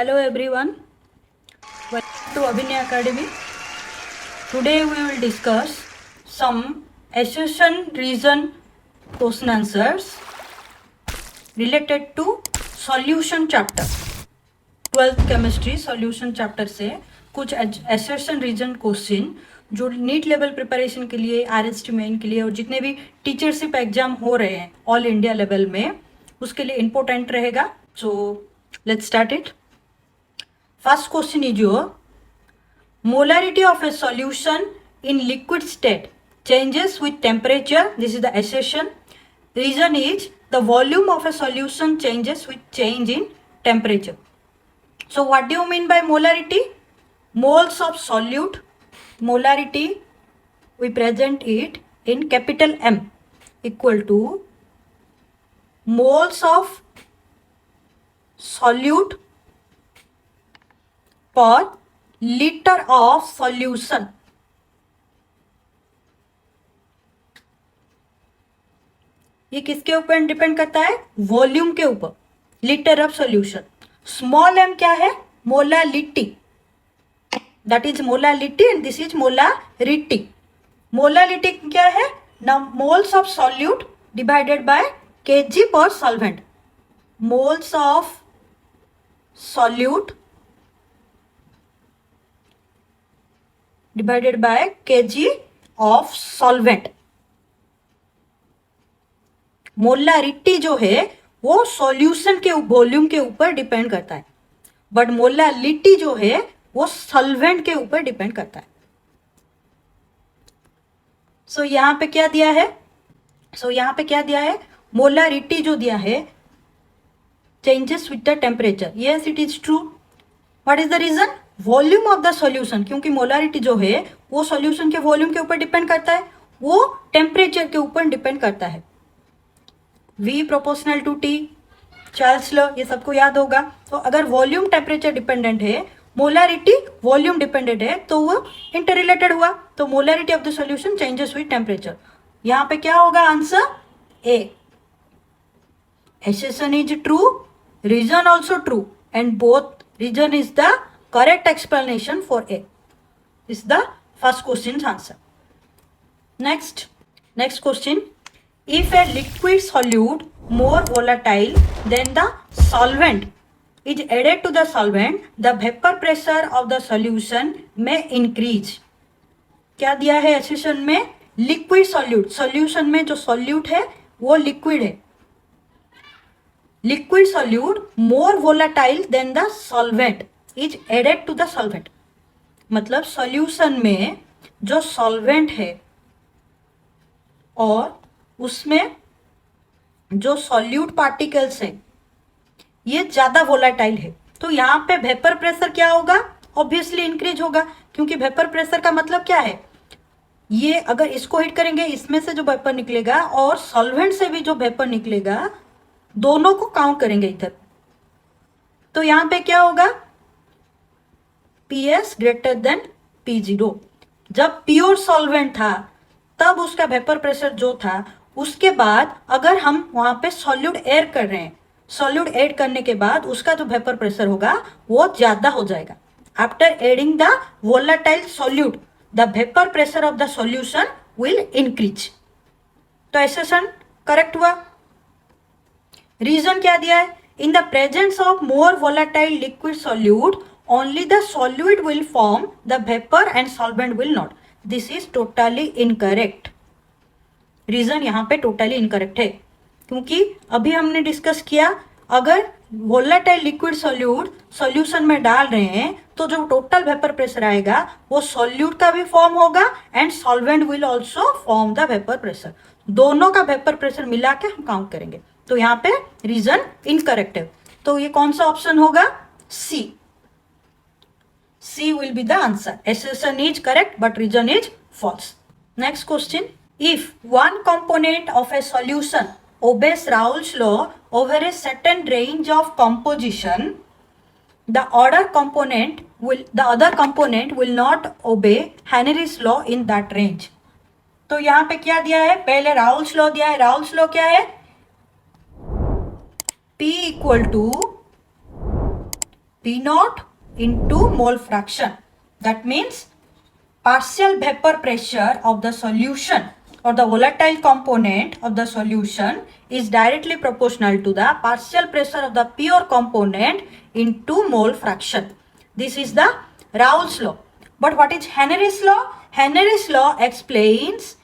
Hello everyone, welcome to Abhinay Academy. Today we will discuss some assertion reason question answers related to solution chapter. 12th chemistry solution chapter से कुछ assertion reason question जो NEET level preparation के लिए, RST main के लिए और जितने भी टीचरशिप एग्जाम हो रहे हैं ऑल इंडिया लेवल में उसके लिए इम्पोर्टेंट रहेगा. So let's start it. First question is your molarity of a solution in liquid state changes with temperature. This is the assertion. Reason is the volume of a solution changes with change in temperature. So what do you mean by molarity? Moles of solute. Molarity we present it in capital M equal to moles of solute per litre of solution. ये किसके ऊपर depend करता है? Volume के ऊपर. Litre of solution. Small m क्या है? Molality. That is molality and this is molarity. Molality क्या है? Moles of solute divided by KG per solvent. Moles of solute divided by KG of solvent. Molarity जो है वो solution के volume के ऊपर डिपेंड करता है, बट मोलालिटी जो है वो सॉल्वेंट के ऊपर डिपेंड करता है. सो यहां पे क्या दिया है? मोलारिटी जो दिया है changes with the temperature. Yes, it is true. What is the reason? Volume of the solution. क्योंकि मोलारिटी जो है वो सॉल्यूशन के वॉल्यूम के ऊपर डिपेंड करता है, वो टेम्परेचर के ऊपर डिपेंड करता है. V proportional to T, Charles law, ये सबको याद होगा. तो अगर वॉल्यूम टेम्परेचर डिपेंडेंट है, मोलारिटी वॉल्यूम डिपेंडेंट है, तो वो इंटर रिलेटेड हुआ. तो molarity of the solution changes with temperature. यहां पे क्या होगा answer? A. Assertion is true, reason also true, and both reason is the correct explanation for A. This is the first question's answer. Next question. If a liquid solute more volatile than the solvent is added to the solvent, the vapor pressure of the solution may increase. क्या दिया है assertion में? Liquid solute. Solution में जो solute है वो liquid है. Liquid solute more volatile than the solvent is added to the solvent. मतलब सॉल्यूशन में जो सॉल्वेंट है और उसमें जो सॉल्यूट पार्टिकल्स हैं ये ज्यादा वोलाटाइल है, तो यहाँ पे वेपर प्रेशर क्या होगा? ऑब्वियसली इंक्रीज होगा. क्योंकि वेपर प्रेशर का मतलब क्या है? ये अगर इसको हिट करेंगे, इसमें से जो वेपर निकलेगा और सॉल्वेंट से भी जो वेपर निकलेगा, दोनों को काउंट करेंगे इधर. तो यहां पे क्या होगा? PS greater than P0. जब प्योर सॉल्वेंट था तब उसका वेपर प्रेशर जो था, उसके बाद अगर हम वहां पे सॉल्यूट ऐड कर रहे हैं, सॉल्यूट ऐड करने के बाद उसका जो वेपर प्रेशर होगा वो ज्यादा हो जाएगा. After adding the volatile solute the vapour pressure of the solution will increase. तो एसेशन करेक्ट हुआ. रीजन क्या दिया है? In the presence of more volatile liquid solute only the solute will form the vapour and solvent will not. This is totally incorrect. Reason यहाँ पे totally incorrect है, क्योंकि अभी हमने डिस्कस किया अगर वोलाटाइल लिक्विड सॉल्यूट सॉल्यूशन में डाल रहे हैं तो जो टोटल वेपर प्रेशर आएगा वो सॉल्यूट का भी फॉर्म होगा and solvent will also form the vapour pressure. दोनों का वेपर प्रेशर मिला के हम काउंट करेंगे. तो यहाँ पे रीजन इनकरेक्ट है. तो ये कौन सा ऑप्शन होगा? C. C will be the answer. Assertion is correct but reason is false. Next question. If one component of a solution obeys Raoult's law over a certain range of composition, the other component will not obey Henry's law in that range. तो यहाँ पे क्या दिया है? पहले Raoult's law दिया है. Raoult's law क्या है? P equal to P naught into mole fraction. That means partial vapor pressure of the solution or the volatile component of the solution is directly proportional to the partial pressure of the pure component into mole fraction. This is the Raoult's law. But what is Henry's law? Henry's law explains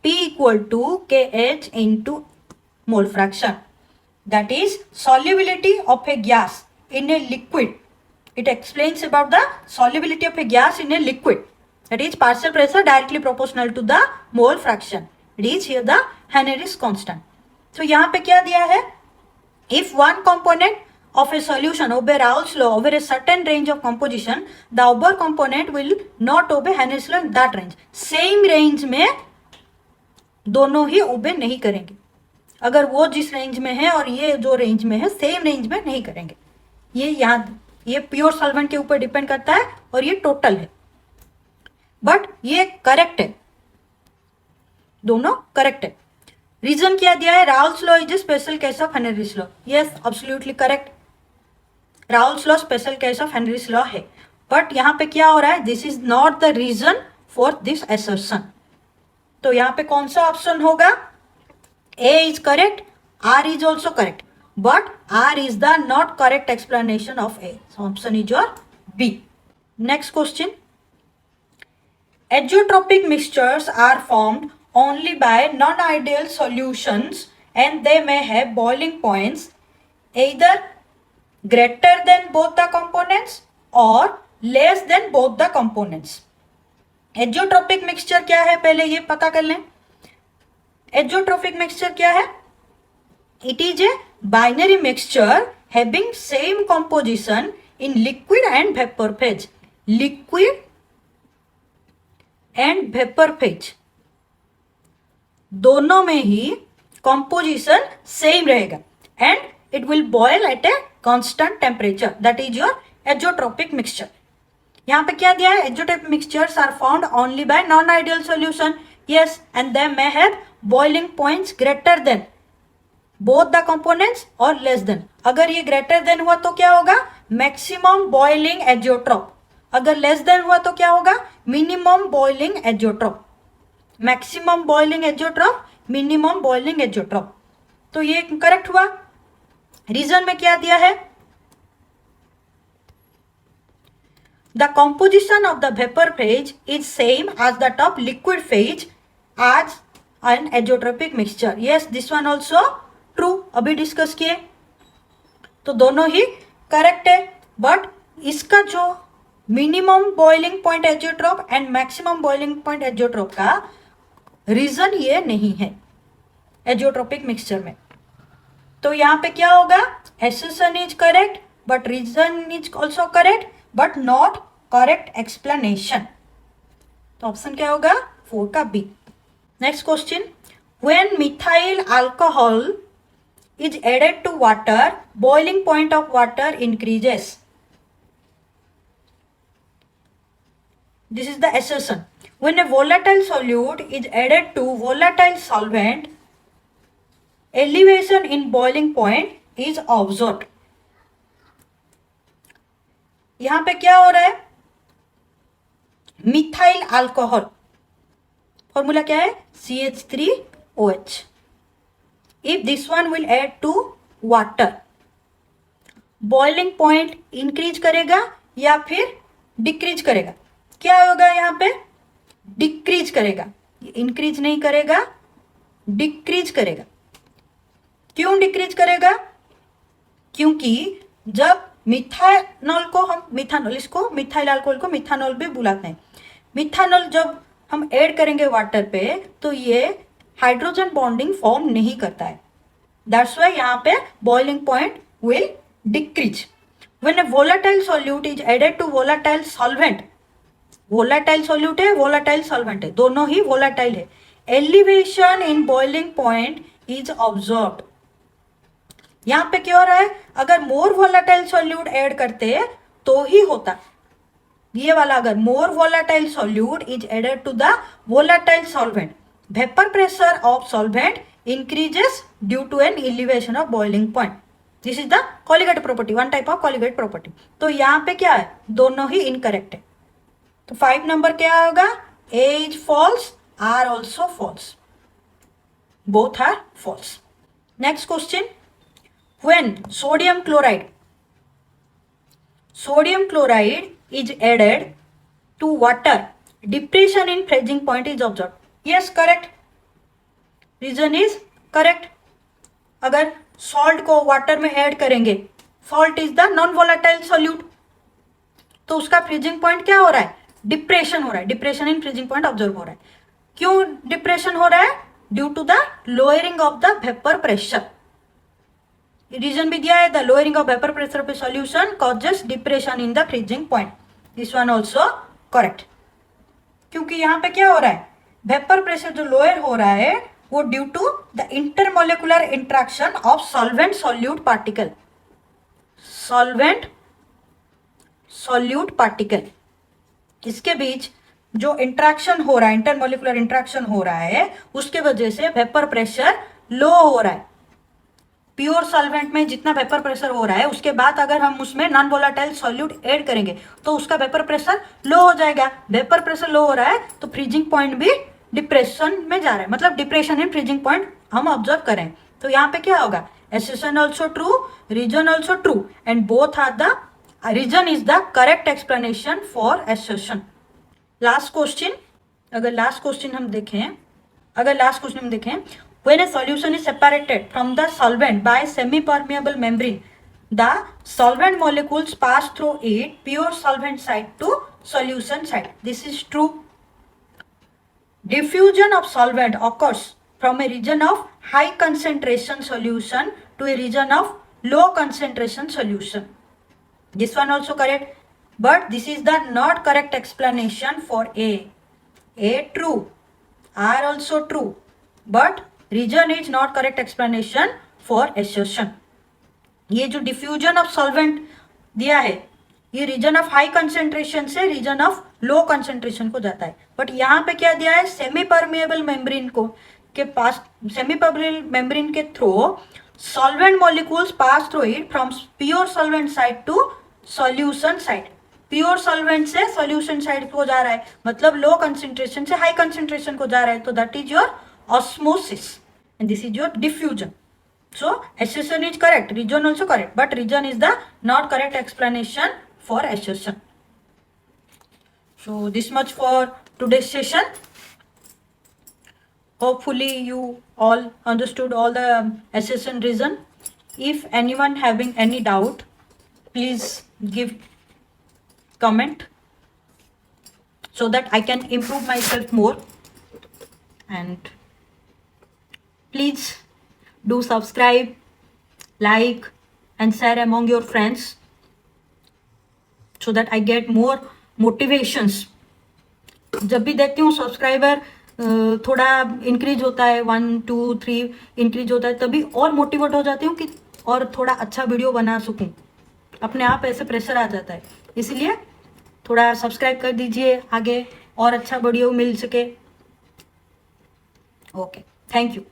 P equal to Kh into mole fraction. That is solubility of a gas in a liquid. It explains about the solubility of a gas in a liquid. That is partial pressure directly proportional to the mole fraction. It is here the Henry's constant. So यहाँ पे क्या दिया है? If one component of a solution obey Raoult's law over a certain range of composition, the other component will not obey Henry's law in that range. Same range में दोनों ही obey नहीं करेंगे. अगर वो जिस रेंज में है और ये जो रेंज में है सेम रेंज में नहीं करेंगे. ये प्योर सॉल्वेंट के ऊपर डिपेंड करता है और ये टोटल है. बट ये करेक्ट है, दोनों करेक्ट है. रीजन क्या दिया है? Raoult's law is a special case of Henry's law. Yes, absolutely correct. Raoult's law special case of Henry's law है. बट यहाँ पे क्या हो रहा है? This is not the reason for this assertion. तो यहाँ पे कौन सा ऑप्शन होगा? A is correct, R is also correct, but R is the not correct explanation of A. So option is your B. Next question. Azeotropic mixtures are formed only by non-ideal solutions and they may have boiling points either greater than both the components or less than both the components. Azeotropic mixture क्या है पहले ये पता कर लें. Azeotropic mixture क्या है? It is a binary mixture having same composition in liquid and vapor phase. Liquid and vapor phase दोनों में ही composition same रहेगा and it will boil at a constant temperature. That is your azeotropic mixture. यहाँ पे क्या दिया है? Azeotropic mixtures are found only by non-ideal solution. Yes, and they may have boiling points greater than both the components or less than. अगर ये greater than हुआ तो क्या होगा? Maximum boiling azeotrope. अगर less than हुआ तो क्या होगा? Minimum boiling azeotrope. Maximum boiling azeotrope, minimum boiling azeotrope. तो ये करेक्ट हुआ. रीजन में क्या दिया है? The composition of the vapor phase is same as that of liquid phase as an azeotropic mixture. Yes, this one also true. अभी discuss किए तो दोनों ही करेक्ट है. बट इसका जो minimum boiling point azeotrope and maximum boiling point azeotrope का reason ये नहीं है एजियोट्रोपिक मिक्सचर में. तो यहाँ पे क्या होगा? Assertion is correct but reason is also correct but not correct explanation. तो ऑप्शन क्या होगा? 4 का B. Next question. When methyl alcohol is added to water, boiling point of water increases. This is the assertion. When a volatile solute is added to volatile solvent, elevation in boiling point is observed. यहां पे क्या हो रहा है? Methyl alcohol, formula क्या है? CH3OH. If this one will add to water, boiling point increase करेगा या फिर डिक्रीज करेगा? क्या होगा यहाँ पे? डिक्रीज करेगा. इंक्रीज नहीं करेगा, डिक्रीज करेगा. क्यों डिक्रीज करेगा? क्योंकि जब मिथानॉल को हम मिथानॉल, इसको मिथाइल अल्कोहल को मिथानॉल भी बुलाते हैं. मिथानॉल जब हम ऐड करेंगे वाटर पे तो ये हाइड्रोजन बॉन्डिंग फॉर्म नहीं करता है. दैट्स वाई यहाँ पे boiling point will decrease. When a volatile solute is added to volatile solvent, volatile solute है, वोलाटाइल सॉल्वेंट है, दोनों ही वोलाटाइल है, elevation in boiling point is observed. यहाँ पे क्या हो रहा है? अगर मोर वोलाटाइल सॉल्यूट ऐड करते तो ही होता. ये वाला अगर more volatile solute is added to the volatile solvent, vapor pressure of solvent increases due to an elevation of boiling point. This is the colligative property, one type of colligative property. तो यहाँ पे क्या है, दोनों ही incorrect है. तो 5 number क्या होगा, A is false, R also false, both are false. Next question, when sodium chloride is added to water, depression in freezing point is observed. Yes, correct. Reason is correct. अगर salt को water में add करेंगे, salt is the non volatile solute, तो उसका freezing point क्या हो रहा है, डिप्रेशन हो रहा है. Depression in freezing point observe हो रहा है. क्यों डिप्रेशन हो रहा है, due to the lowering of the vapour pressure. Reason भी दिया है, the lowering of vapour pressure of solution causes depression in the freezing point. This one also correct. क्योंकि यहाँ पे क्या हो रहा है, वेपर प्रेशर जो लोअर हो रहा है वो due to the intermolecular interaction of solvent solute particle. Solvent solute particle, इसके बीच जो इंट्रैक्शन हो रहा है, इंटरमोलिकुलर इंट्रैक्शन हो रहा है, उसके वजह से वेपर प्रेशर लो हो रहा है. प्योर सॉल्वेंट में जितना वेपर प्रेशर हो रहा है, उसके बाद अगर हम उसमें नॉन वोलेटाइल सॉल्यूट ऐड करेंगे तो उसका वेपर प्रेशर लो हो जाएगा. वेपर प्रेशर लो हो रहा है तो फ्रीजिंग पॉइंट भी डिप्रेशन में जा रहा है, मतलब डिप्रेशन इन फ्रीजिंग पॉइंट हम ऑब्जर्व करें. तो यहाँ पे क्या होगा, assertion also true, reason also true, and both are the reason is the correct explanation for assertion. Last question, अगर लास्ट क्वेश्चन हम देखें, when a solution is separated from the solvent by semi-permeable membrane, the solvent molecules pass through it pure solvent side to solution side. This is true. Diffusion of solvent occurs from a region of high concentration solution to a region of low concentration solution. This one also correct, but this is the not correct explanation for A. A true, R also true, but reason is not correct explanation for assertion. ये जो diffusion of solvent दिया है, ये region of high concentration से region of low concentration को जाता है. But यहाँ पे क्या दिया है, सेमी परमिएबल मेम्ब्रेन को के पास, सेमी परमिएबल मेम्ब्रेन के through solvent molecules pass through it from pure solvent side to solution side. Pure solvent से सॉल्यूशन साइड को जा रहा है, मतलब लो कंसेंट्रेशन से हाई कंसेंट्रेशन को जा रहा है. तो that is your osmosis and this is your diffusion. So assertion is correct, region also correct, but region is the not correct explanation for assertion. So this much for today's session. Hopefully you all understood all the assertion reason. If anyone having any doubt, please give comment so that I can improve myself more. And please do subscribe, like and share among your friends so that I get more motivations. जब भी देखती हूँ subscriber थोड़ा increase होता है, 1 2 3 increase होता है, तभी और मोटिवेट हो जाती हूँ कि और थोड़ा अच्छा वीडियो बना सकूँ. अपने आप ऐसे प्रेशर आ जाता है, इसलिए थोड़ा सब्सक्राइब कर दीजिए, आगे और अच्छा वीडियो मिल सके. Okay, thank you.